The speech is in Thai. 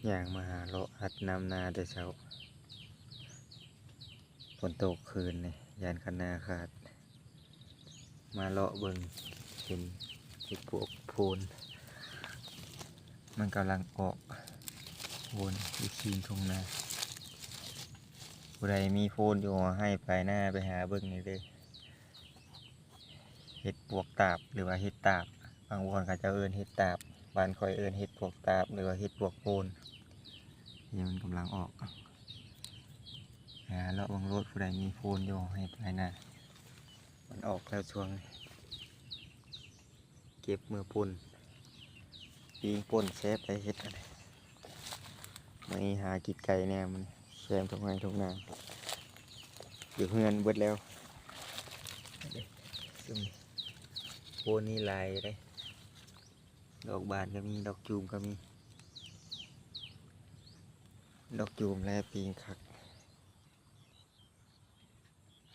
อย่างมาหาเลาะอัดน้ำนาแต่เช้าฝนตกคืนนี่ยานคันนาขาดมาเลาะเบิ่งเห็นเห็ดพวกโพนมันกำลังออกโพนอยู่ซีนทุ่งนาผู้ใดมีโพนอยู่ให้ไปหน้าไปหาเบิ่งนี่เลยเห็ดปวกตาบหรือว่าเห็ดตาบบางคนเขาจะเอิ้นเห็ดตาบบ้านคอยเอิ้นเห็ดปวกตาบหรือว่าเห็ดปวกโพนนี่มันกำลังออกหาเลาะบางรถผู้ใดมีโพนอยู่ให้ไปหน้ามันออกแล้วช่วงนี้เก็บมือปุ่นปีงป่นแซบไปเห็ดอะไรไม่หากิดไก่แน่มันแซมทุกไงทุกนาอยู่เฮือนเบิดแล้วซึ่งโพนนี่ลายเลยดอกบานก็มีดอกจูมก็มีดอกจูมและปีงคัก